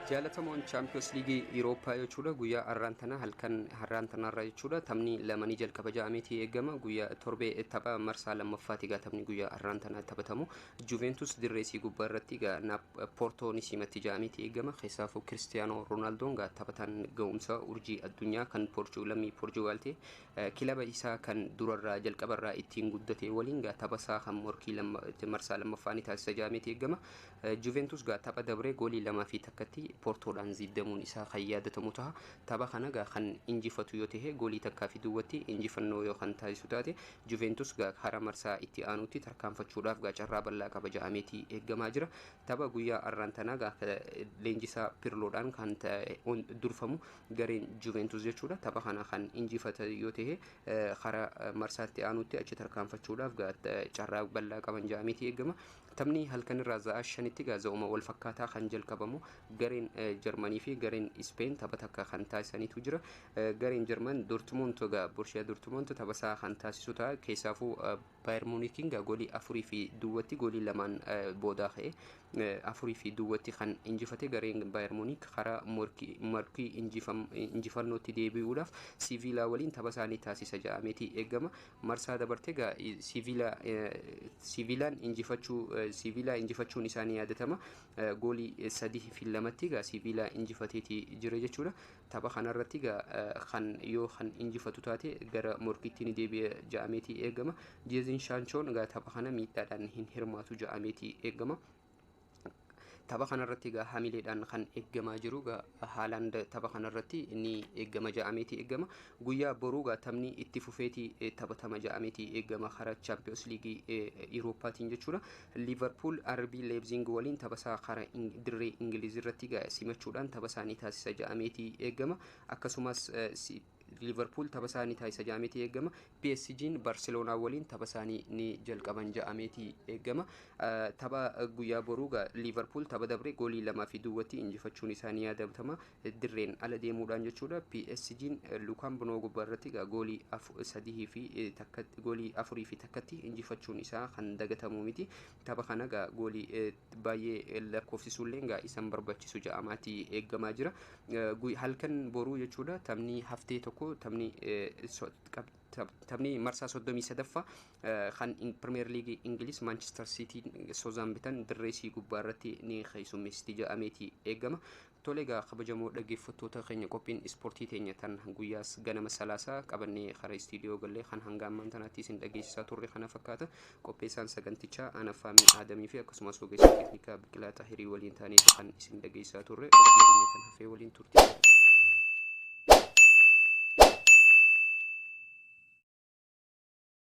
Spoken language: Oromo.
Jaalatamoon Champions League Eurooppaa jechuudha guyyaa har'aantana halkan har'aantanarra jechuudha taphni lamanii jalqaba ja'ameetii eegama guyyaa torbee tapha marsaa lammaffaati gaa taphni guyyaa har'aantana taphatamu Juventus dirreesii gubbaa irratti gaa Portoon simatti ja'ameetii eegama keessaafuu Cristiano Ronaldoon gaa taphatan ga'umsa urjii addunyaa kan lammii Portugal ta'e kilaba isaa kan durarraa jalqabarraa ittiin guddate waliin gaa taphasaa kan morkii marsaa lammaffaanii taasisa ja'ameetii eegama Juventus gaa tapha dabree goolii lamaa fi takkatti Portoodhaan ziddamuun isaa kan yaadatamu ta'a. Tapha kana gaa kan injifatu yoo ta'e goolii takkaa fi duwwatti injifannoo yoo kan taasisu taate Juventus gaa hara marsaa itti aanutti tarkaanfachuudhaaf gaa carraa bal'aa qaba ja'ameetii eeggamaa jira. Tapha guyyaa har'aantanaa gaa leenjisaa Pirloodhaan kan durfamu gareen Juventus jechuudha. Tapha kana kan injifata yoo ta'e hara marsaatti aanutti achi tarkaanfachuudhaaf gaa carraa bal'aa qaban ja'ameetii eeggama. Taphni halkanirraa za'a shanitti gaa za'uma wal fakkaataa kan jalqabamu gareen Jarmanii fi gareen Ispeen tapha takka kan taasisaniitu jira. Gareen Jarman Dortmund gaa Borussia Dortmund taphasaa kan taasisu ta'a. Keessaafuu Bayern Munichiin gaa goolii 4 fi duwwatti goolii lamaan boodaa ka'e 4 fi duwwatti kan injifate gareen Bayern Munich karaa morkii injifannootti deebi'uudhaaf Sevilla waliin tapha isaanii taasisa ja'ameetii eeggama. Marsaa dabarte gaa Sevillaan injifachuun isaanii yaadatama. Goolii 3 fi 2tti gaa Sevilla injifateetii jira jechuudha. Tapha kanarratti gaa kan injifatu taate gara morkiitti ni deebi'a ja'ameetii eeggama. Jadon Sanchoon gaa tapha kana miidhaadhaan hin hirmaatu ja'ameetii eeggama. Tapha kanarratti gaa hamileedhaan kan eeggamaa jiru gaa Haaland tapha kanarratti ni eeggama ja'ameetii eeggama. Guyyaa boruu gaa taphni itti fufeetii taphatama ja'ameetii eeggama karaa Champions League Eurooppaatiin jechuudha. Liverpool RB Leipzig waliin taphasaa karaa dirree Ingiliz irratti gaa simachuudhaan tapha isaanii taasisa ja'ameetii eeggama. Akkasumas Liverpool tapha isaanii taasisa ja'ameetii eeggama. PSG'n Barcelona waliin tapha isaanii ni jalqaban ja'ameetii eeggama. Tapha guyyaa boruu gaa Liverpool tapha dabre goolii 2 fi duwwatti injifachuun isaanii yaadatama. Dirreen ala deemuudhaan jechuudha. PSG'n Lukaan Bonoo gubbaa irratti gaa goolii 4 fi takkatti injifachuun isaa kan dagatamu miti. Tapha kana gaa goolii baay'ee lakkoofsisuullee gaa isan barbaachisu ja'amaatii eeggamaa jira. Halkan boruu jechuudha taphni haftee tokko taphni marsaa 33ffaa kan Premier League Ingiliz Manchester City Southampton dirreesii gubbaa irratti ni keessummeessiti ja'ameetii eeggama. Tole gaa kabajamoo dhaggeeffattoota keenya qophiin ispoortii teenya tan guyyaas ganama salaasaa qabannee karaa istiidiyoo gallee kan hanga ammaan tanaatti isin dhageessisaa turre kana fakkaata. Qopheessaan sagantichaa Anafaamii Aadamii fi akkasumas ogeessa teeknikaa Biqilaa Tahirii waliin taanee kan isin dhageessisaa turre. Qophiin teenya kan hafee waliin turte.